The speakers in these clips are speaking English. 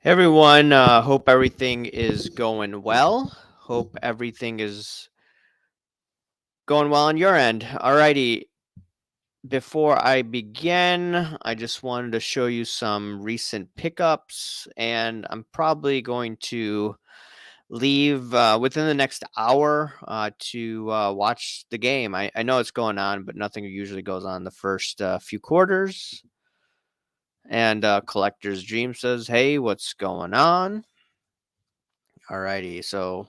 Hey everyone, hope everything is going well. Hope everything is going well on your end. Alrighty, before I begin, I just wanted to show you some recent pickups, and I'm probably going to leave within the next hour to watch the game. I know it's going on, but nothing usually goes on the first few quarters. And Collector's Dream says, "Hey, what's going on?" Alrighty, so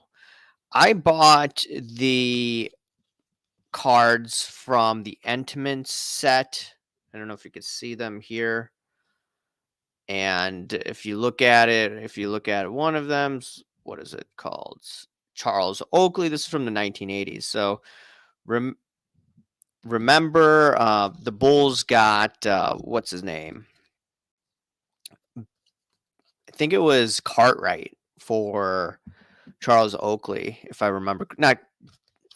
I bought the cards from the Entman set. I don't know if you could see them here. And if you look at it, if you look at one of them, what is it called? Charles Oakley. This is from the 1980s. So rem- remember, the Bulls got, what's his name? I think it was Cartwright for Charles Oakley, if I remember. Not,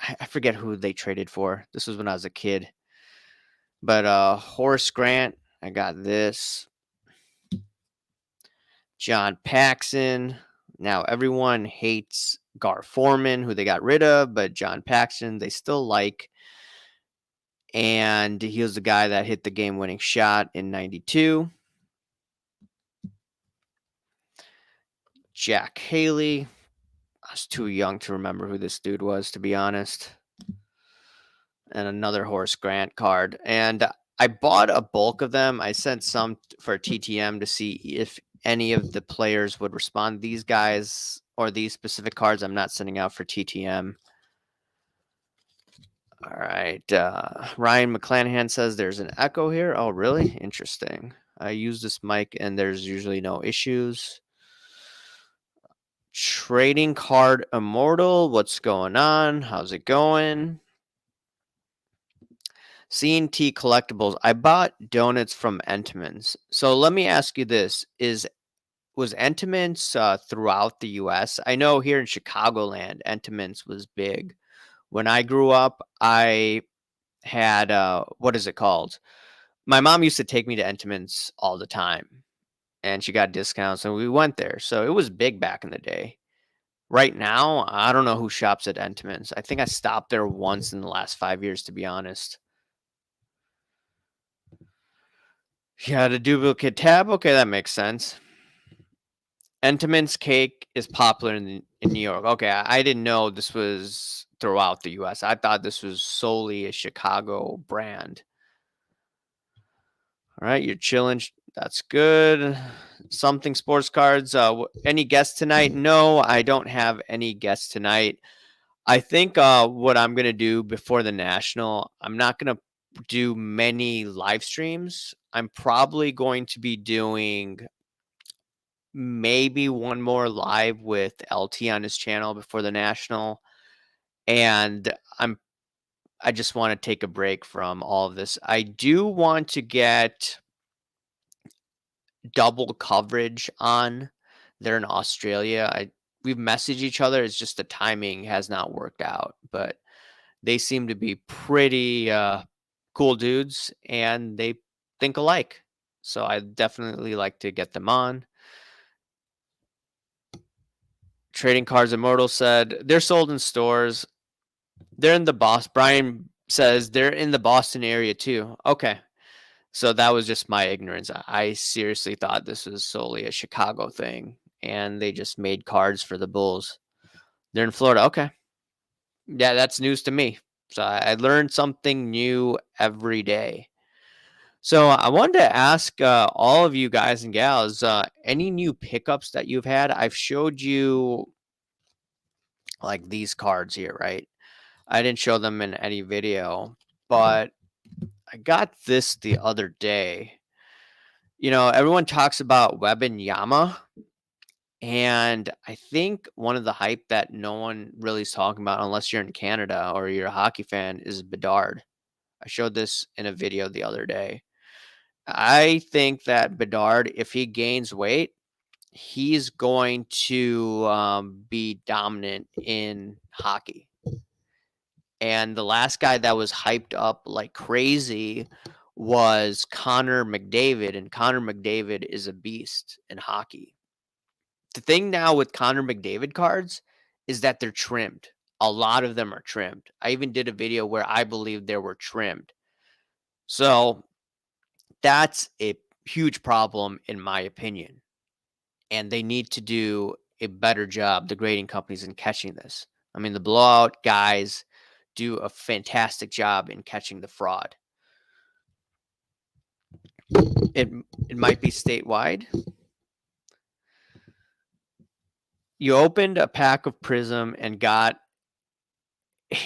I forget who they traded for. This was when I was a kid. But Horace Grant, I got this. John Paxson. Now everyone hates Gar Forman, who they got rid of, but John Paxson they still like. And he was the guy that hit the game-winning shot in '92. Jack Haley. I was too young to remember who this dude was, to be honest. And another Horace Grant card. And I bought a bulk of them. I sent some for TTM to see if any of the players would respond. These guys or these specific cards I'm not sending out for TTM. All right. Ryan McClanahan says there's an echo here. Oh, really? Interesting. I use this mic and there's usually no issues. Trading card Immortal. What's going on? How's it going? C&T Collectibles. I bought donuts from Entenmann's. So let me ask you this: was Entenmann's throughout the U.S.? I know here in Chicagoland, Entenmann's was big. When I grew up, I had what is it called? My mom used to take me to Entenmann's all the time, and she got discounts, and we went there. So it was big back in the day. Right now, I don't know who shops at Entenmann's. I think I stopped there once in the last 5 years, to be honest. Yeah, the duplicate tab. Okay, that makes sense. Entenmann's cake is popular in New York. Okay, I didn't know this was throughout the U.S. I thought this was solely a Chicago brand. All right, you're chilling. That's good. Something sports cards. Any guests tonight? No, I don't have any guests tonight. I think what I'm gonna do before the national, I'm not gonna do many live streams. I'm probably going to be doing maybe one more live with LT on his channel before the national. And I just want to take a break from all of this. I do want to get double coverage on. They're in Australia. We've messaged each other. It's just the timing has not worked out, but they seem to be pretty cool dudes and they think alike. So I definitely like to get them on. Trading Cards Immortal said they're sold in stores. They're in the Brian says they're in the Boston area too. Okay. So that was just my ignorance. I seriously thought this was solely a Chicago thing and they just made cards for the Bulls. They're in Florida. Okay. Yeah, that's news to me. So I learned something new every day. So I wanted to ask all of you guys and gals, any new pickups that you've had? I've showed you like these cards here, right? I didn't show them in any video, but I got this the other day. You know, everyone talks about Yama, and I think one of the hype that no one really is talking about, unless you're in Canada or you're a hockey fan, is Bedard. I showed this in a video the other day. I think that Bedard, if he gains weight, he's going to be dominant in hockey. And the last guy that was hyped up like crazy was Connor McDavid, and Connor McDavid is a beast in hockey. The thing now with Connor McDavid cards is that they're trimmed. A lot of them are trimmed. I even did a video where I believe they were trimmed. So that's a huge problem in my opinion. And they need to do a better job, the grading companies, in catching this. I mean, the blowout guys do a fantastic job in catching the fraud. It might be statewide. You opened a pack of Prism and got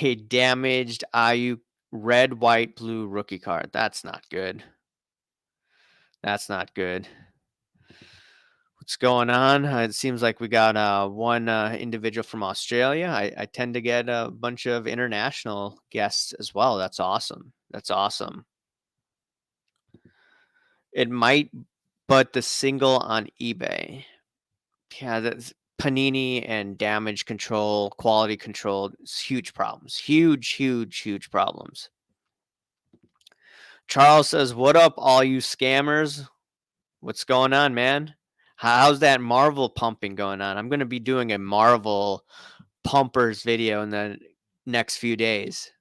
a damaged IU red, white, blue rookie card. That's not good. That's not good. What's going on? It seems like we got one individual from Australia. I tend to get a bunch of international guests as well. That's awesome. That's awesome. It might, but the single on eBay. Yeah, that's Panini and damage control, quality control. It's huge problems. Huge problems. Charles says, "What up, all you scammers? What's going on, man? How's that Marvel pumping going on? I'm going to be doing a Marvel pumpers video in the next few days."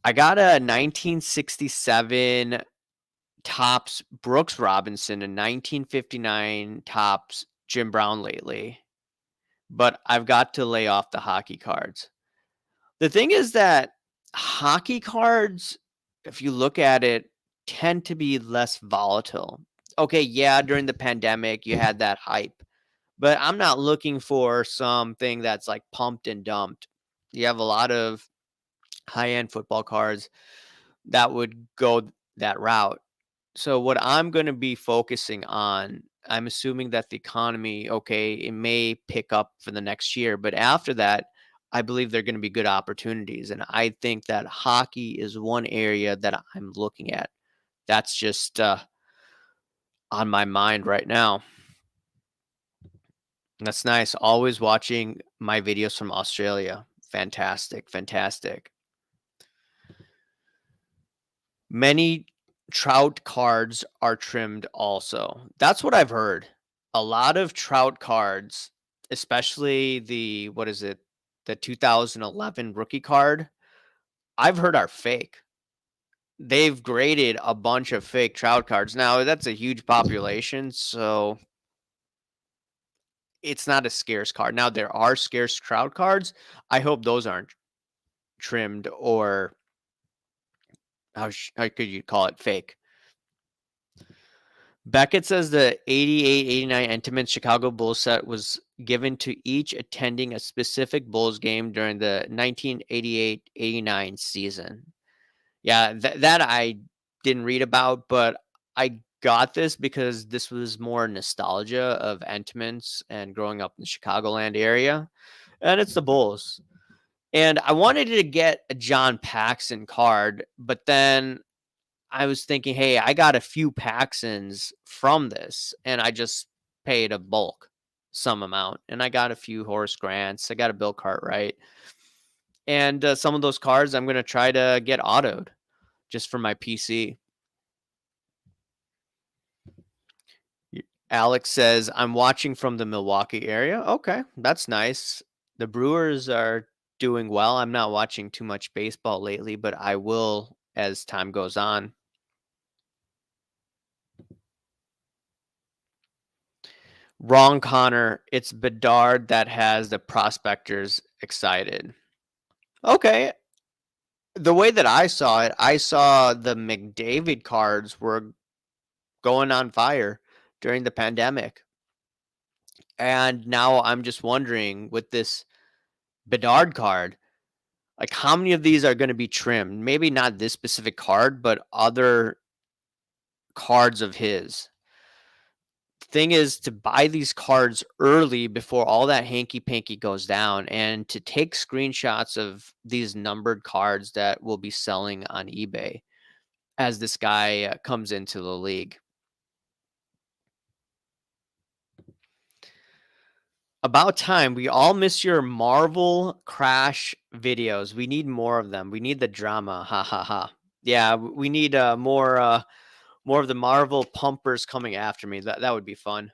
I got a 1967 Topps Brooks Robinson and 1959 Topps Jim Brown lately, but I've got to lay off the hockey cards. The thing is that hockey cards, if you look at it, tend to be less volatile. Okay, yeah, during the pandemic, you had that hype, but I'm not looking for something that's like pumped and dumped. You have a lot of high-end football cards that would go that route. So what I'm going to be focusing on, I'm assuming that the economy, okay, it may pick up for the next year, but after that, I believe there are going to be good opportunities. And I think that hockey is one area that I'm looking at. That's just on my mind right now. That's nice. Always watching my videos from Australia. Fantastic. Fantastic. Many Trout cards are trimmed also. That's what I've heard. A lot of Trout cards, especially the, what is it? The 2011 rookie card, I've heard are fake. They've graded a bunch of fake Trout cards. Now, that's a huge population, so it's not a scarce card. Now, there are scarce Trout cards. I hope those aren't trimmed, or how could you call it, fake. Beckett says the 88-89 Entenmann's Chicago Bulls set was given to each attending a specific Bulls game during the 1988-89 season. Yeah, that I didn't read about, but I got this because this was more nostalgia of Entenmann's and growing up in the Chicagoland area, and it's the Bulls. And I wanted to get a John Paxson card, but then I was thinking, hey, I got a few Paxsons from this, and I just paid a bulk sum amount, and I got a few Horace Grants. I got a Bill Cartwright, and some of those cards I'm going to try to get autoed just for my PC. Alex says, I'm watching from the Milwaukee area. Okay, that's nice. The Brewers are doing well. I'm not watching too much baseball lately, but I will as time goes on. Wrong, Connor. It's Bedard that has the prospectors excited. Okay. The way that I saw it, I saw the McDavid cards were going on fire during the pandemic. And now I'm just wondering with this Bedard card, like how many of these are going to be trimmed? Maybe not this specific card, but other cards of his. Thing is to buy these cards early before all that hanky panky goes down, and to take screenshots of these numbered cards that will be selling on eBay as this guy comes into the league. About time. We all miss your Marvel Crash videos. We need more of them. We need the drama. Ha ha ha. Yeah, we need more more of the Marvel pumpers coming after me. That would be fun.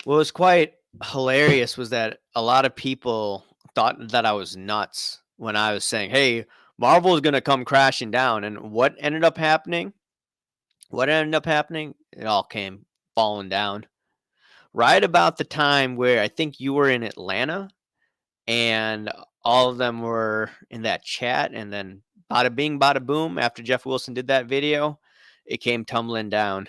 What was quite hilarious was that a lot of people thought that I was nuts when I was saying, "Hey, Marvel is going to come crashing down." And what ended up happening? What ended up happening? It all came falling down. Right about the time where I think you were in Atlanta and all of them were in that chat, and then bada bing, bada boom, after Jeff Wilson did that video, it came tumbling down.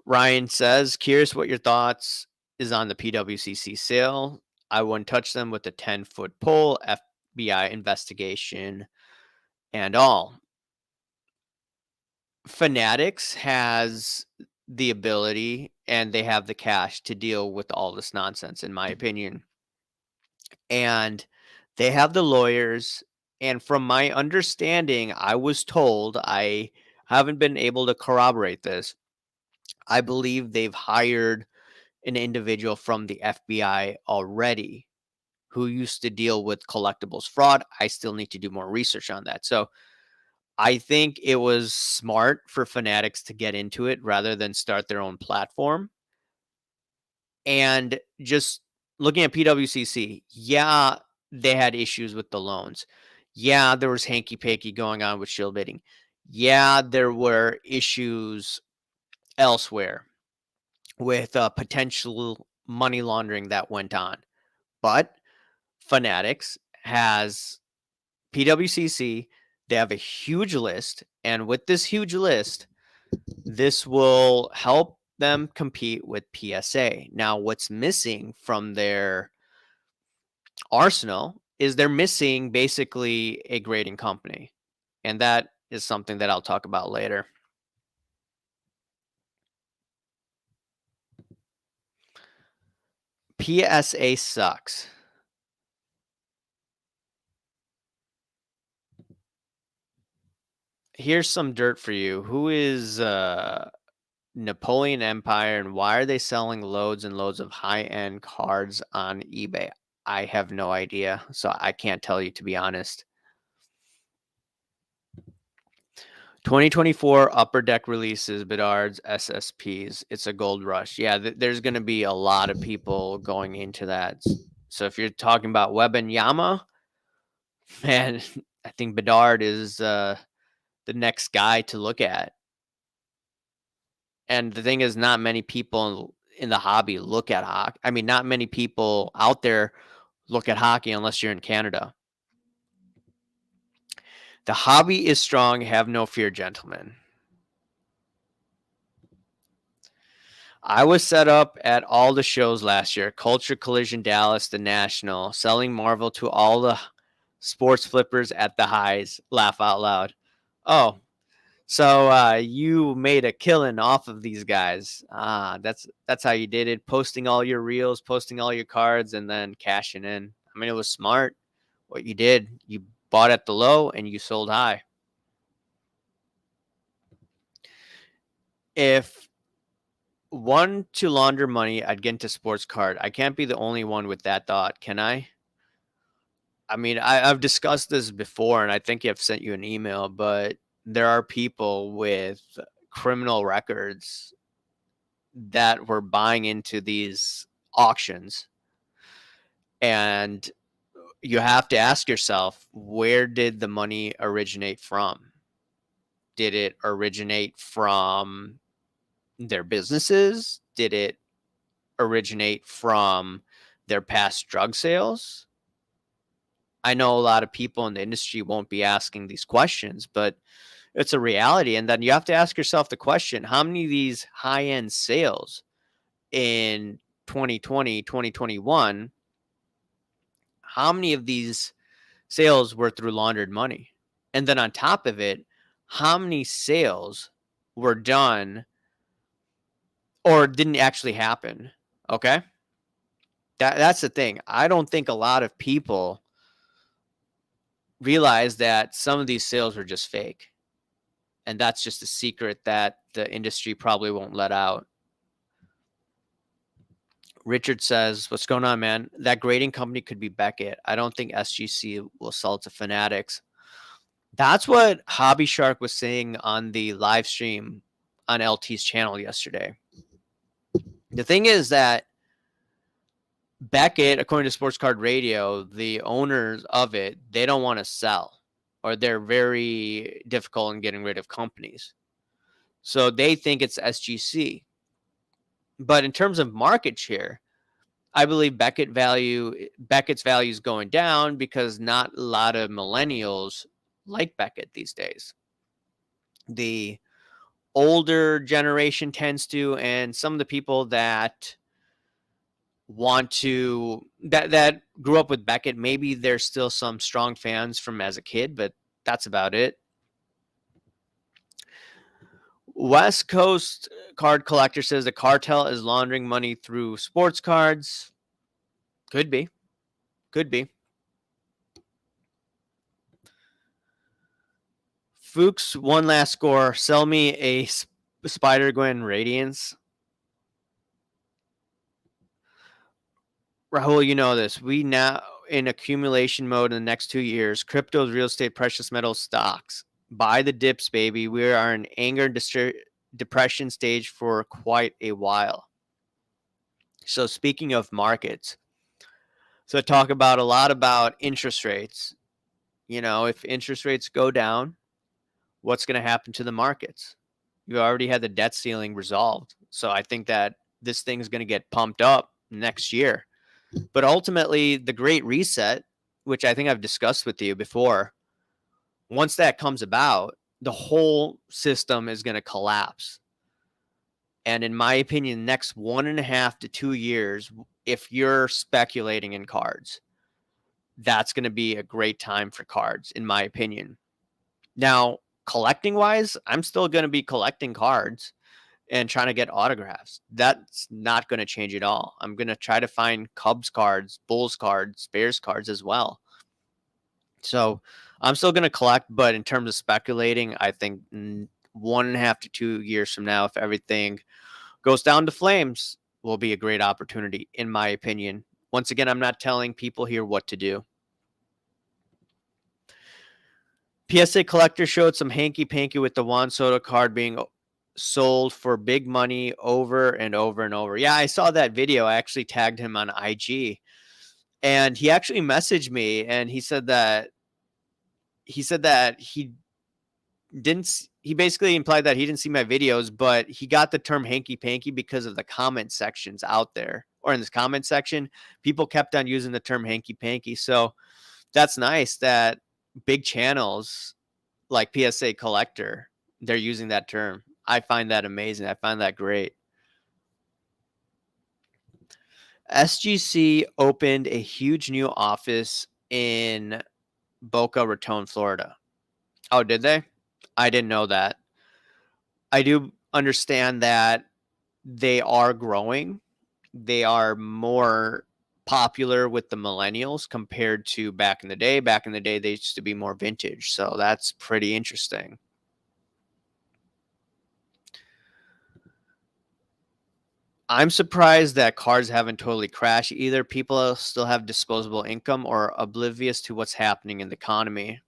Ryan says, curious what your thoughts is on the PWCC sale. I wouldn't touch them with a 10-foot pole, FBI investigation, and all. Fanatics has the ability and they have the cash to deal with all this nonsense, in my opinion. And they have the lawyers. And from my understanding, I was told, I haven't been able to corroborate this. I believe they've hired an individual from the FBI already who used to deal with collectibles fraud. I still need to do more research on that. So I think it was smart for Fanatics to get into it rather than start their own platform. And just looking at PWCC, yeah, they had issues with the loans. Yeah, there was hanky panky going on with shield bidding. Yeah, there were issues elsewhere with potential money laundering that went on. But Fanatics has PWCC. They have a huge list. And with this huge list, this will help them compete with PSA. Now, what's missing from their arsenal is they're missing basically a grading company. And that is something that I'll talk about later. PSA sucks. Here's some dirt for you. Who is Napoleon Empire, and why are they selling loads and loads of high-end cards on eBay? I have no idea, so I can't tell you, to be honest. 2024 Upper Deck releases, Bedard's, SSPs. It's a gold rush. Yeah, there's going to be a lot of people going into that. So if you're talking about Web and Yama, man, I think Bedard is the next guy to look at. And the thing is, not many people in the hobby look at hockey. I mean, not many people out there look at hockey unless you're in Canada. The hobby is strong. Have no fear, gentlemen. I was set up at all the shows last year. Culture, Collision, Dallas, the National, selling Marvel to all the sports flippers at the highs. Laugh out loud. Oh, so you made a killing off of these guys. That's how you did it. Posting all your reels, posting all your cards, and then cashing in. I mean, it was smart what you did. You bought at the low and you sold high. If one to launder money, I'd get into sports card. I can't be the only one with that thought, can I? I mean, I've discussed this before, and I think I've sent you an email, but there are people with criminal records that were buying into these auctions. And you have to ask yourself, where did the money originate from? Did it originate from their businesses? Did it originate from their past drug sales? I know a lot of people in the industry won't be asking these questions, but it's a reality. And then you have to ask yourself the question, how many of these high-end sales in 2020, 2021, how many of these sales were through laundered money? And then on top of it, how many sales were done or didn't actually happen? Okay? That's the thing. I don't think a lot of people realize that some of these sales were just fake. And that's just a secret that the industry probably won't let out. Richard says, what's going on, man? That grading company could be Beckett. I don't think SGC will sell to Fanatics. That's what Hobby Shark was saying on the live stream on LT's channel yesterday. The thing is that Beckett, according to Sports Card Radio, the owners of it, they don't want to sell, or they're very difficult in getting rid of companies. So they think it's SGC. But in terms of market share, I believe Beckett's value is going down because not a lot of millennials like Beckett these days. The older generation tends to, and some of the people that that grew up with Beckett, maybe there's still some strong fans from as a kid, but that's about it. West Coast card collector says the cartel is laundering money through sports cards. Could be. Could be. Fuchs, one last score. Sell me a Spider-Gwen Radiance. Rahul, you know this. We now in accumulation mode in the next 2 years. Cryptos, real estate, precious metals, stocks. Buy the dips, baby. We are in anger depression stage for quite a while. So speaking of markets, so talk about a lot about interest rates. You know, if interest rates go down, what's going to happen to the markets? You already had the debt ceiling resolved. So I think that this thing is going to get pumped up next year. But ultimately, the Great Reset, which I think I've discussed with you before, once that comes about, the whole system is going to collapse. And in my opinion, next 1.5 to 2 years, if you're speculating in cards, that's going to be a great time for cards, in my opinion. Now, collecting wise, I'm still going to be collecting cards and trying to get autographs. That's not going to change at all. I'm going to try to find Cubs cards, Bulls cards, Bears cards as well. So I'm still going to collect, but in terms of speculating, I think 1.5 to 2 years from now, if everything goes down to flames, will be a great opportunity, in my opinion. Once again, I'm not telling people here what to do. PSA Collector showed some hanky-panky with the Juan Soto card being sold for big money over and over and over. Yeah, I saw that video. I actually tagged him on IG. And he actually messaged me and he said that he basically implied that he didn't see my videos, but he got the term hanky panky because of the comment sections out there, or in this comment section, people kept on using the term hanky panky. So that's nice that big channels like PSA Collector, they're using that term. I find that amazing. I find that great. SGC opened a huge new office in Boca Raton, Florida. Oh, did they? I didn't know that. I do understand that they are growing. They are more popular with the millennials compared to back in the day. Back in the day, they used to be more vintage. So that's pretty interesting. I'm surprised that cards haven't totally crashed. Either people still have disposable income or oblivious to what's happening in the economy.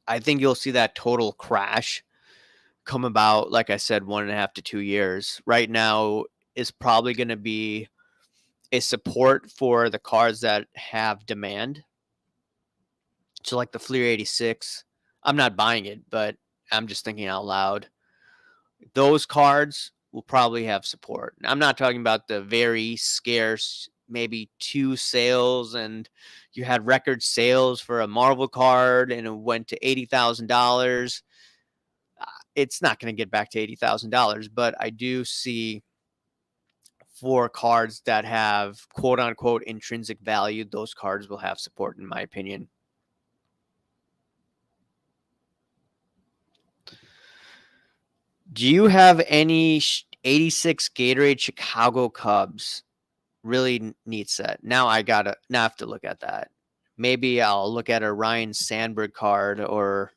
I think you'll see that total crash come about, like I said, 1.5 to 2 years. Right now is probably going to be a support for the cards that have demand. So like the Fleer 86, I'm not buying it, but I'm just thinking out loud. Those cards will probably have support. I'm not talking about the very scarce, maybe 2 sales, and you had record sales for a Marvel card and it went to $80,000. It's not going to get back to $80,000, but I do see for cards that have quote unquote intrinsic value, those cards will have support, in my opinion. Do you have any 86 Gatorade Chicago Cubs? Really neat set. Now I have to look at that. Maybe I'll look at a Ryan Sandberg card or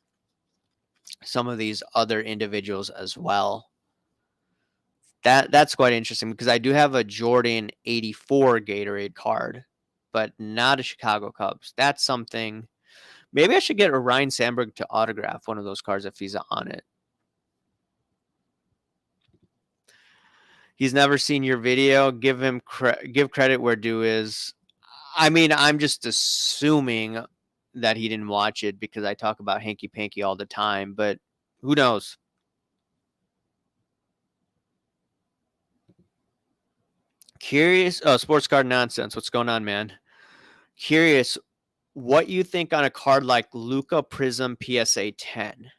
some of these other individuals as well. That's quite interesting because I do have a Jordan 84 Gatorade card, but not a Chicago Cubs. That's something. Maybe I should get Ryan Sandberg to autograph one of those cards if he's on it. He's never seen your video. Give credit where due is. I mean, I'm just assuming that he didn't watch it because I talk about hanky panky all the time, but who knows? Curious. Oh, sports card nonsense. What's going on, man? Curious what you think on a card like Luka Prism PSA 10.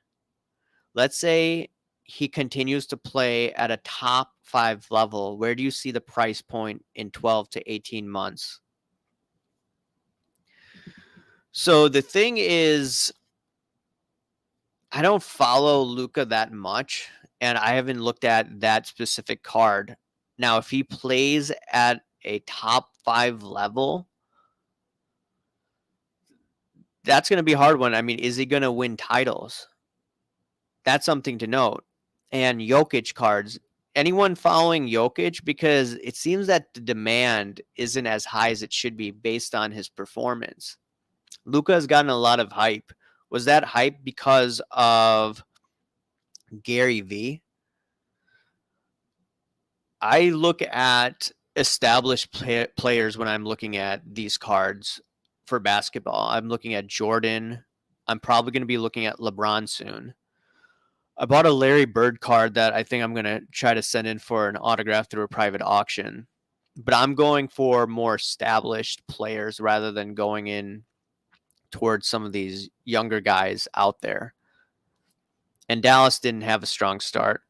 Let's say he continues to play at a top 5 level. Where do you see the price point in 12 to 18 months? So the thing is, I don't follow Luka that much, and I haven't looked at that specific card. Now, if he plays at a top 5 level, that's going to be a hard one. I mean, is he going to win titles? That's something to note. And Jokic cards. Anyone following Jokic? Because it seems that the demand isn't as high as it should be based on his performance. Luka has gotten a lot of hype. Was that hype because of Gary V? I look at established players when I'm looking at these cards for basketball. I'm looking at Jordan. I'm probably going to be looking at LeBron soon. I bought a Larry Bird card that I think I'm going to try to send in for an autograph through a private auction. But I'm going for more established players rather than going in towards some of these younger guys out there. And Dallas didn't have a strong start.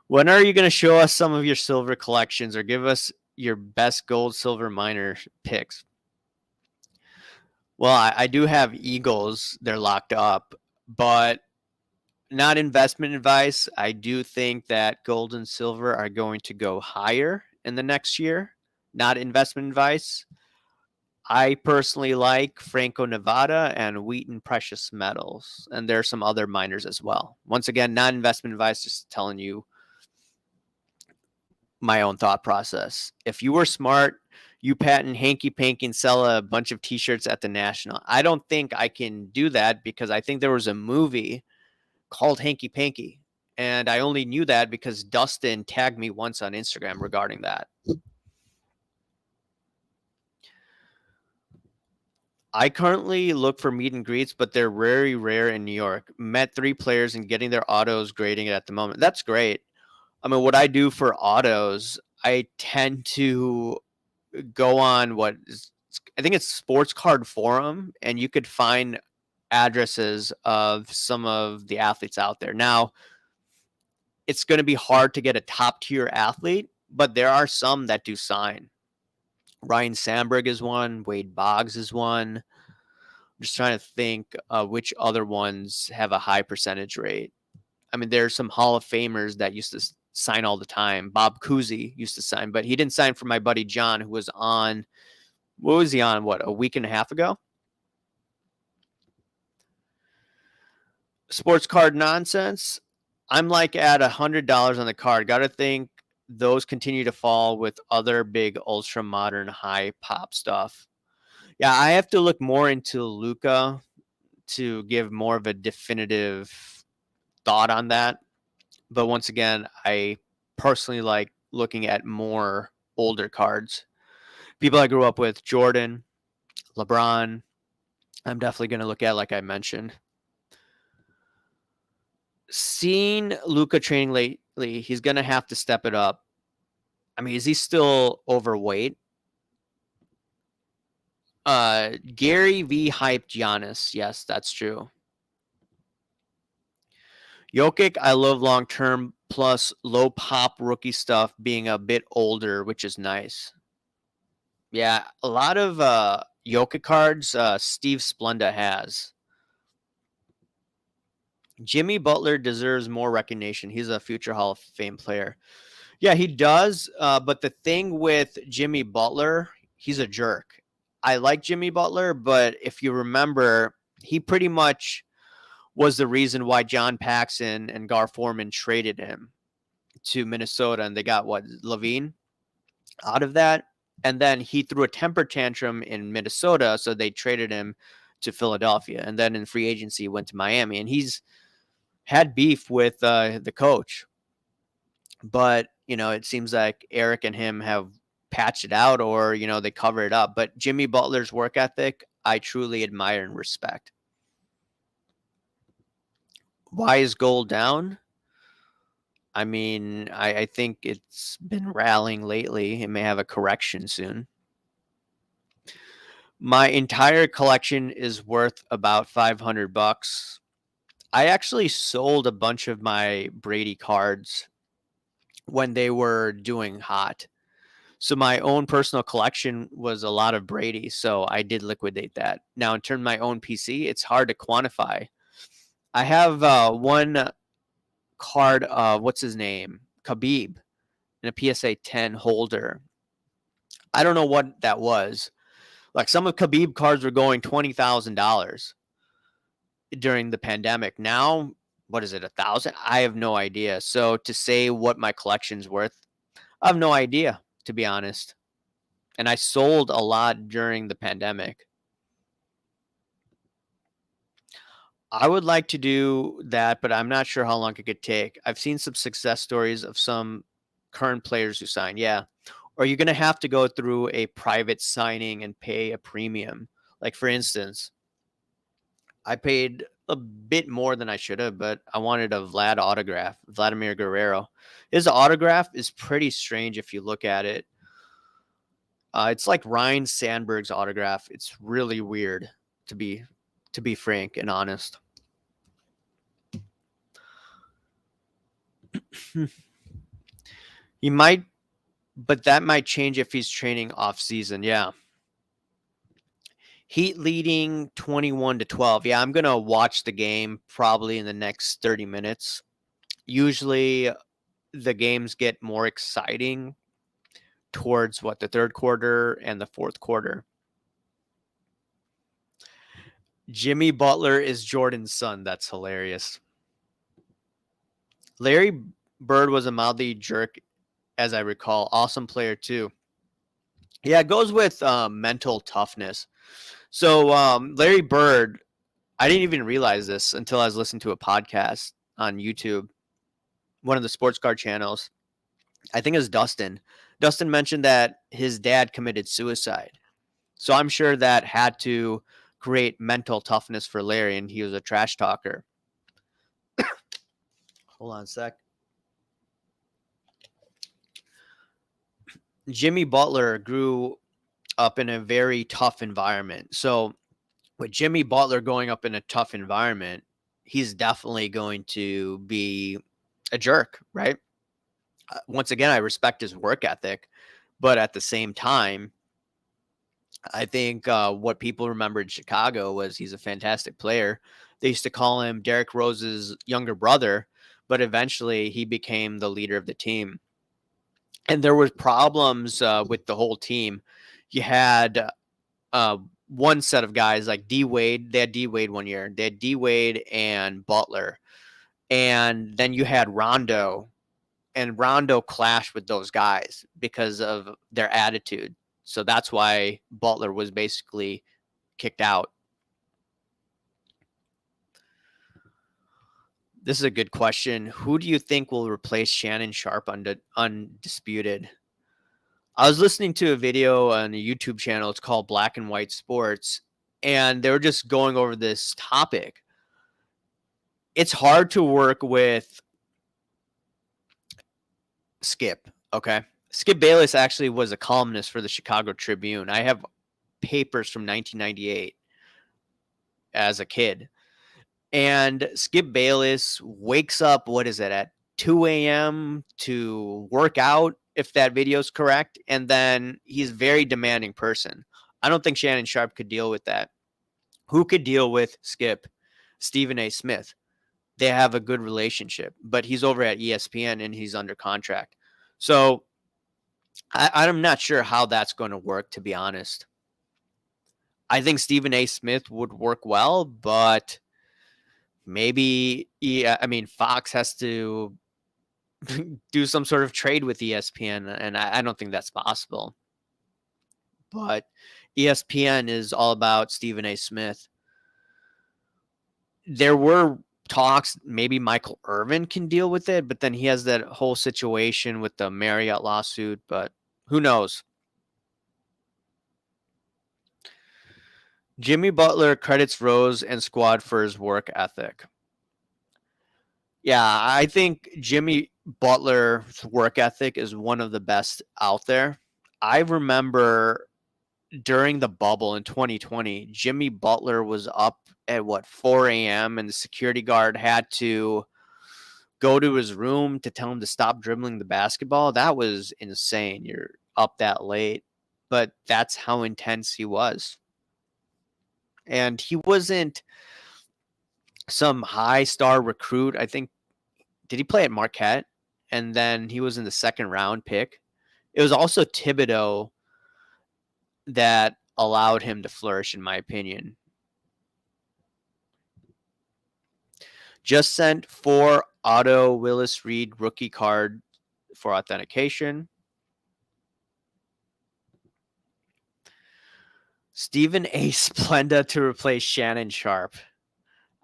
When are you going to show us some of your silver collections or give us your best gold, silver, minor picks? Well, I do have Eagles. They're locked up, but not investment advice. I do think that gold and silver are going to go higher in the next year. Not investment advice. I personally like Franco Nevada and Wheaton Precious Metals, and there are some other miners as well. Once again, not investment advice, just telling you my own thought process. If you were smart, you patent hanky panky and sell a bunch of t-shirts at the National. I don't think I can do that because I think there was a movie called Hanky Panky, and I only knew that because Dustin tagged me once on Instagram regarding that. I currently look for meet and greets, but they're very rare in New York. Met 3 players and getting their autos grading it at the moment. That's great. I mean, what I do for autos, I tend to go on I think it's Sports Card Forum, and you could find addresses of some of the athletes out there. Now, it's going to be hard to get a top tier athlete, but there are some that do sign. Ryan Sandberg is one. Wade Boggs is one. I'm just trying to think which other ones have a high percentage rate. I mean, there's some Hall of Famers that used to sign all the time. Bob Cousy used to sign, but he didn't sign for my buddy John, who was on. What was he on? A week and a half ago? Sports card nonsense. I'm like at $100 on the card. Got to think those continue to fall with other big ultra modern high pop stuff. Yeah, I have to look more into Luka to give more of a definitive thought on that. But once again, I personally like looking at more older cards. People I grew up with, Jordan, LeBron, I'm definitely going to look at, like I mentioned. Seeing Luka training lately, he's going to have to step it up. I mean, is he still overweight? Gary V hyped Giannis. Yes, that's true. Jokic, I love long term plus low pop rookie stuff being a bit older, which is nice. Yeah, a lot of Jokic cards Steve Splenda has. Jimmy Butler deserves more recognition. He's a future Hall of Fame player. Yeah, he does. But the thing with Jimmy Butler, he's a jerk. I like Jimmy Butler, but if you remember, he pretty much was the reason why John Paxson and Gar Forman traded him to Minnesota, and they got Levine out of that. And then he threw a temper tantrum in Minnesota, so they traded him to Philadelphia, and then in free agency went to Miami, and he's had beef with the coach, but it seems like Eric and him have patched it out, or they cover it up. But Jimmy Butler's work ethic, I truly admire and respect. Why is gold down? I mean, I think it's been rallying lately. It may have a correction soon. My entire collection is worth about $500. I actually sold a bunch of my Brady cards when they were doing hot. So my own personal collection was a lot of Brady, so I did liquidate that. Now, in terms of my own PC, it's hard to quantify. I have one card of, what's his name? Khabib, in a PSA 10 holder. I don't know what that was. Like, some of Khabib cards were going $20,000 during the pandemic. Now, what is it, 1,000? I have no idea. So to say what my collection's worth, I have no idea, to be honest. And I sold a lot during the pandemic. I would like to do that, but I'm not sure how long it could take. I've seen some success stories of some current players who sign. Yeah. Or you're going to have to go through a private signing and pay a premium. Like, for instance, I paid a bit more than I should have, but I wanted a Vlad autograph, Vladimir Guerrero. His autograph is pretty strange if you look at it. It's like Ryan Sandberg's autograph. It's really weird, to be frank and honest. He might, but that might change if he's training off season. Yeah. Heat leading 21-12. Yeah, I'm going to watch the game probably in the next 30 minutes. Usually the games get more exciting towards the third quarter and the fourth quarter. Jimmy Butler is Jordan's son. That's hilarious. Larry Bird was a mildly jerk, as I recall. Awesome player too. Yeah, it goes with mental toughness. So Larry Bird, I didn't even realize this until I was listening to a podcast on YouTube, one of the sports card channels. I think it was Dustin. Dustin mentioned that his dad committed suicide. So I'm sure that had to create mental toughness for Larry, and he was a trash talker. Hold on a sec. Jimmy Butler grew up in a very tough environment. So with Jimmy Butler going up in a tough environment, he's definitely going to be a jerk, right? Once again, I respect his work ethic, but at the same time, I think what people remember in Chicago was he's a fantastic player. They used to call him Derrick Rose's younger brother, but eventually he became the leader of the team. And there was problems with the whole team. You had one set of guys like D Wade. They had D Wade one year. They had D Wade and Butler. And then you had Rondo. And Rondo clashed with those guys because of their attitude. So that's why Butler was basically kicked out. This is a good question. Who do you think will replace Shannon Sharpe Undisputed? I was listening to a video on a YouTube channel. It's called Black and White Sports. And they were just going over this topic. It's hard to work with Skip. Okay. Skip Bayless actually was a columnist for the Chicago Tribune. I have papers from 1998 as a kid. And Skip Bayless wakes up, what is it, at 2 a.m. to work out, if that video is correct. And then he's a very demanding person. I don't think Shannon Sharpe could deal with that. Who could deal with Skip? Stephen A. Smith. They have a good relationship, but he's over at ESPN and he's under contract. So I'm not sure how that's going to work, to be honest. I think Stephen A. Smith would work well, but maybe, Fox has to do some sort of trade with ESPN, and I don't think that's possible. But ESPN is all about Stephen A. Smith. there were talks maybe Michael Irvin can deal with it, but then he has that whole situation with the Marriott lawsuit, but who knows? Jimmy Butler credits Rose and squad for his work ethic. Yeah, I think Jimmy Butler's work ethic is one of the best out there. I remember during the bubble in 2020, Jimmy Butler was up at 4 a.m. and the security guard had to go to his room to tell him to stop dribbling the basketball. That was insane. You're up that late, but that's how intense he was. And he wasn't some high star recruit. I think, did he play at Marquette? And then he was in the second round pick. It was also Thibodeau that allowed him to flourish, in my opinion. Just sent 4 Otto Willis Reed rookie card for authentication. Stephen A. Splenda to replace Shannon Sharp.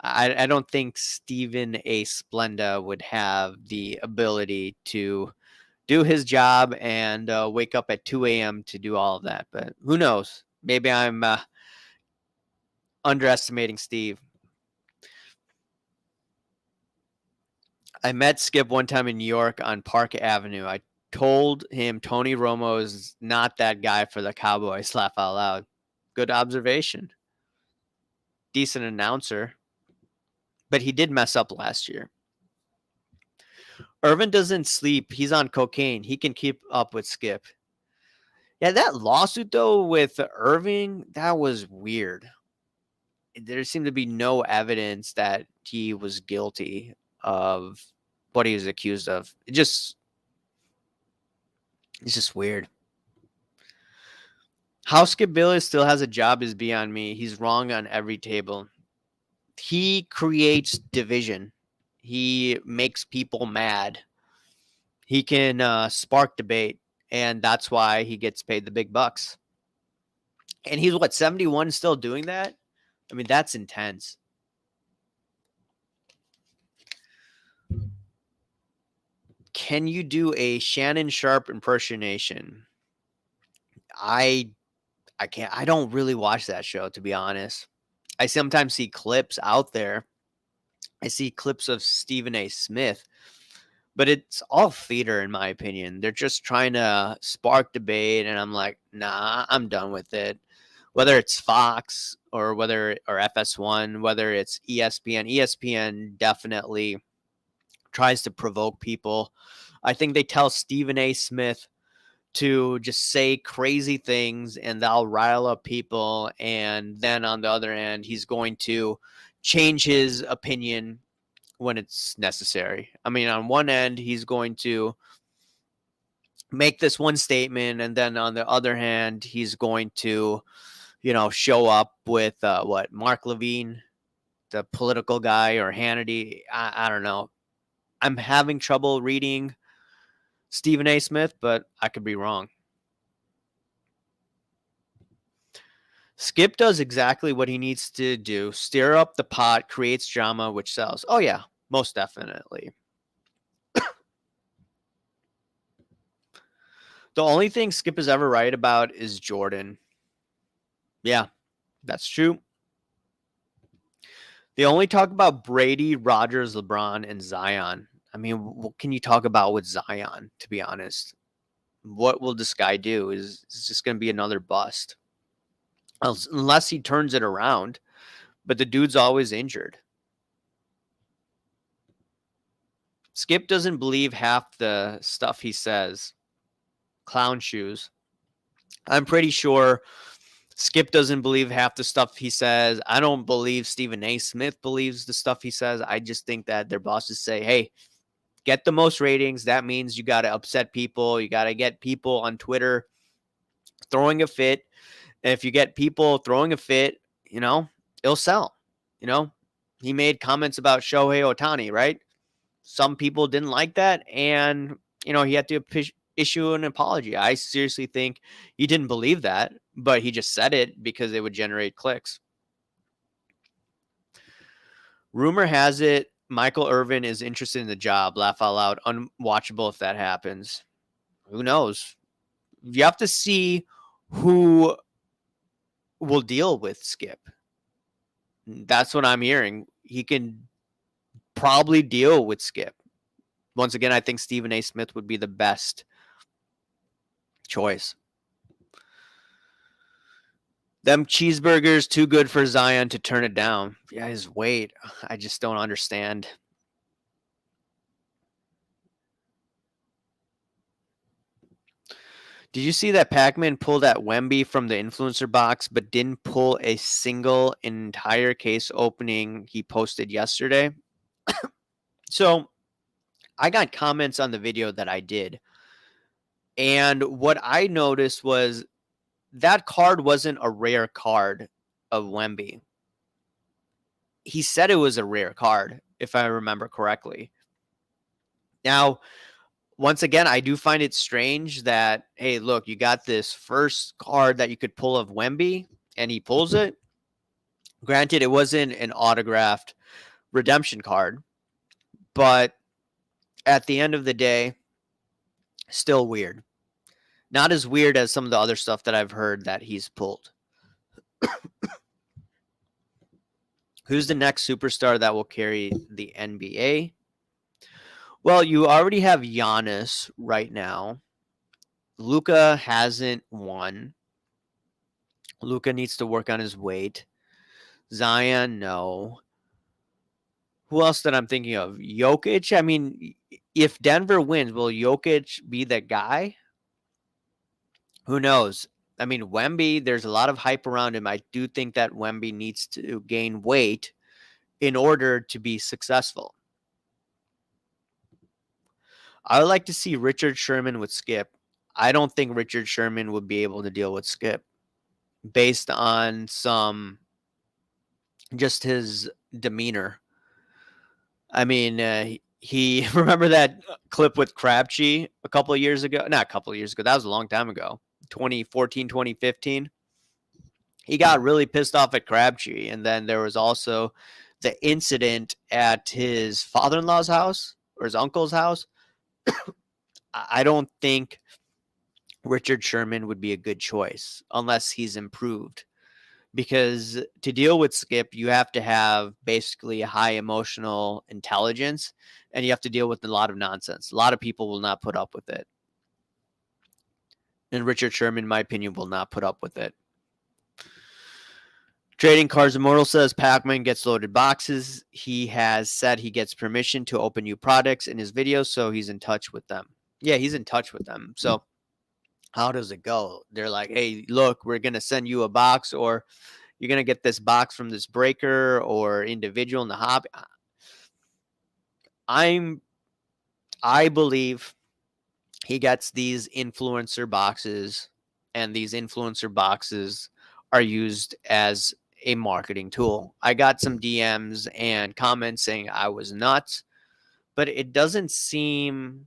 I don't think Stephen A. Splenda would have the ability to do his job and wake up at 2 a.m. to do all of that. But who knows? Maybe I'm underestimating Steve. I met Skip one time in New York on Park Avenue. I told him Tony Romo is not that guy for the Cowboys. Laugh out loud. Good observation. Decent announcer. But he did mess up last year. Irvin doesn't sleep. He's on cocaine. He can keep up with Skip. Yeah, that lawsuit, though, with Irving, that was weird. There seemed to be no evidence that he was guilty of what he was accused of. It's just weird. How Skip Bayless still has a job is beyond me. He's wrong on every table. He creates division. He makes people mad. He can spark debate, and that's why he gets paid the big bucks. And he's 71 still doing that? I mean, that's intense. Can you do a Shannon Sharp impersonation? I can't. I don't really watch that show, to be honest. I sometimes see clips out there. I see clips of Stephen A. Smith, but it's all theater, in my opinion. They're just trying to spark debate, and I'm like, nah, I'm done with it. Whether it's Fox or FS1, whether it's ESPN. ESPN definitely tries to provoke people. I think they tell Stephen A. Smith to just say crazy things and that'll rile up people. And then on the other end, he's going to change his opinion when it's necessary. I mean, on one end, he's going to make this one statement, and then on the other hand, he's going to, show up with Mark Levine, the political guy, or Hannity. I don't know. I'm having trouble reading Stephen A. Smith, but I could be wrong. Skip does exactly what he needs to do. Stir up the pot, creates drama, which sells. Oh, yeah, most definitely. The only thing Skip is ever right about is Jordan. Yeah, that's true. They only talk about Brady, Rodgers, LeBron, and Zion. I mean, what can you talk about with Zion, to be honest? What will this guy do? Is just going to be another bust? Unless he turns it around. But the dude's always injured. Skip doesn't believe half the stuff he says. Clown shoes. I'm pretty sure Skip doesn't believe half the stuff he says. I don't believe Stephen A. Smith believes the stuff he says. I just think that their bosses say, hey, get the most ratings. That means you got to upset people. You got to get people on Twitter throwing a fit. And if you get people throwing a fit, it'll sell. He made comments about Shohei Ohtani, right? Some people didn't like that. And, he had to issue an apology. I seriously think he didn't believe that, but he just said it because it would generate clicks. Rumor has it Michael Irvin is interested in the job. Laugh out loud. Unwatchable if that happens. Who knows? You have to see who will deal with Skip. That's what I'm hearing. He can probably deal with Skip. Once again, I think Stephen A. Smith would be the best choice. Them cheeseburgers too good for Zion to turn it down. Yeah, his weight. I just don't understand. Did you see that Pac-Man pulled at Wemby from the influencer box, but didn't pull a single entire case opening he posted yesterday? So I got comments on the video that I did. And what I noticed was that card wasn't a rare card of Wemby. He said it was a rare card, if I remember correctly. Now, once again, I do find it strange that, hey, look, you got this first card that you could pull of Wemby, and he pulls it. Granted, it wasn't an autographed redemption card, but at the end of the day, still weird. Not as weird as some of the other stuff that I've heard that he's pulled. Who's the next superstar that will carry the NBA? Well, you already have Giannis right now. Luka hasn't won. Luka needs to work on his weight. Zion, no. Who else that I'm thinking of? Jokic. I mean, if Denver wins, will Jokic be the guy? Who knows? I mean, Wemby, there's a lot of hype around him. I do think that Wemby needs to gain weight in order to be successful. I would like to see Richard Sherman with Skip. I don't think Richard Sherman would be able to deal with Skip based on just his demeanor. I mean, he remember that clip with Crabtree a couple of years ago? Not a couple of years ago. That was a long time ago. 2014, 2015. He got really pissed off at Crabtree. And then there was also the incident at his father-in-law's house or his uncle's house. I don't think Richard Sherman would be a good choice unless he's improved. Because to deal with Skip, you have to have basically a high emotional intelligence and you have to deal with a lot of nonsense. A lot of people will not put up with it. And Richard Sherman, in my opinion, will not put up with it. Trading Cards Immortal says Pac-Man gets loaded boxes. He has said he gets permission to open new products in his videos, so he's in touch with them. Yeah, he's in touch with them. So how does it go? They're like, hey, look, we're going to send you a box, or you're going to get this box from this breaker or individual in the hobby. I believe he gets these influencer boxes, and these influencer boxes are used as a marketing tool. I got some DMs and comments saying I was nuts, but it doesn't seem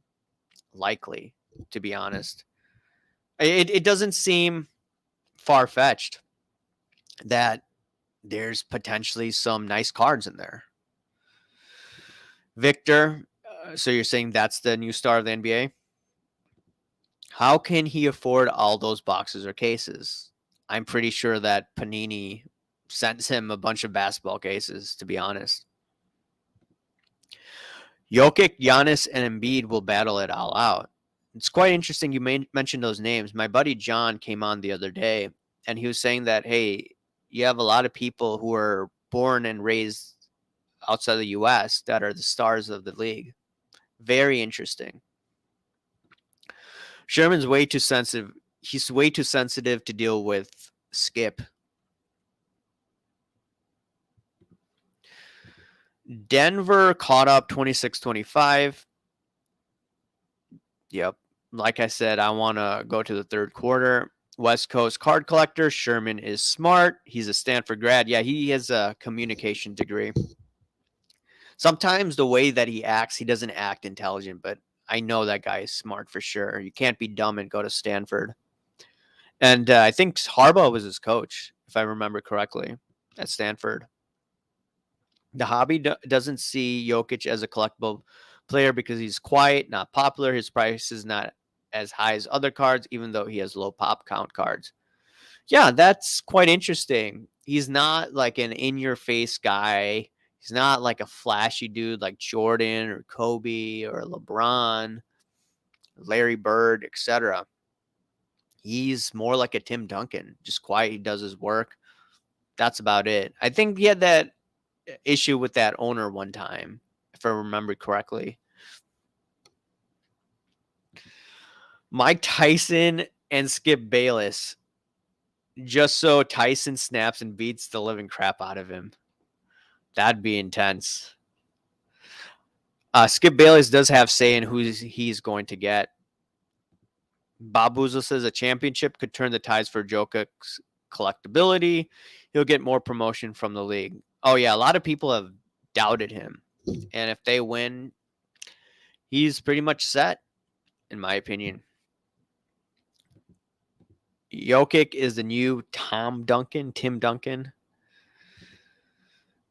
likely, to be honest. It doesn't seem far-fetched that there's potentially some nice cards in there. Victor, so you're saying that's the new star of the NBA? How can he afford all those boxes or cases? I'm pretty sure that Panini sends him a bunch of basketball cases, to be honest. Jokic, Giannis, and Embiid will battle it all out. It's quite interesting you mentioned those names. My buddy John came on the other day, and he was saying that, hey, you have a lot of people who are born and raised outside the U.S. that are the stars of the league. Very interesting. Sherman's way too sensitive. He's way too sensitive to deal with Skip. Denver caught up 26-25. Yep. Like I said, I want to go to the third quarter. West Coast card collector. Sherman is smart. He's a Stanford grad. Yeah, he has a communication degree. Sometimes the way that he acts, he doesn't act intelligent, but I know that guy is smart for sure. You can't be dumb and go to Stanford. And I think Harbaugh was his coach, if I remember correctly, at Stanford. The hobby doesn't see Jokic as a collectible player because he's quiet, not popular. His price is not as high as other cards, even though he has low pop count cards. Yeah, that's quite interesting. He's not like an in your face guy. He's not like a flashy dude like Jordan or Kobe or LeBron, Larry Bird, etc. He's more like a Tim Duncan, just quiet. He does his work. That's about it. I think he had that issue with that owner one time, if I remember correctly. Mike Tyson and Skip Bayless, just so Tyson snaps and beats the living crap out of him. That'd be intense. Skip Bayless does have say in who he's going to get. Bob Boozle says a championship could turn the tides for Jokic's collectability. He'll get more promotion from the league. Oh, yeah, a lot of people have doubted him. And if they win, he's pretty much set, in my opinion. Jokic is the new Tim Duncan.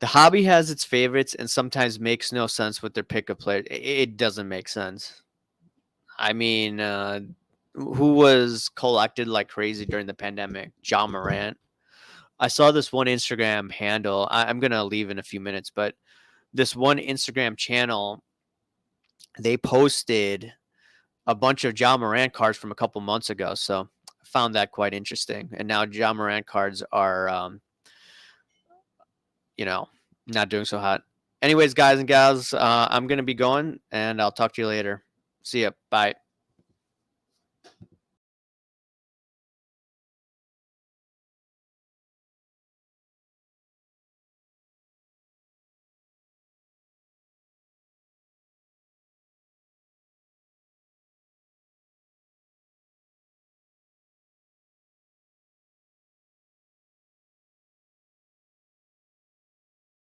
The hobby has its favorites and sometimes makes no sense with their pick of players. It doesn't make sense. I mean, who was collected like crazy during the pandemic? Ja Morant. I saw this one Instagram handle. I'm going to leave in a few minutes, but this one Instagram channel, they posted a bunch of Ja Morant cards from a couple months ago. So I found that quite interesting. And now Ja Morant cards are, not doing so hot. Anyways, guys and gals, I'm going to be going and I'll talk to you later. See ya. Bye.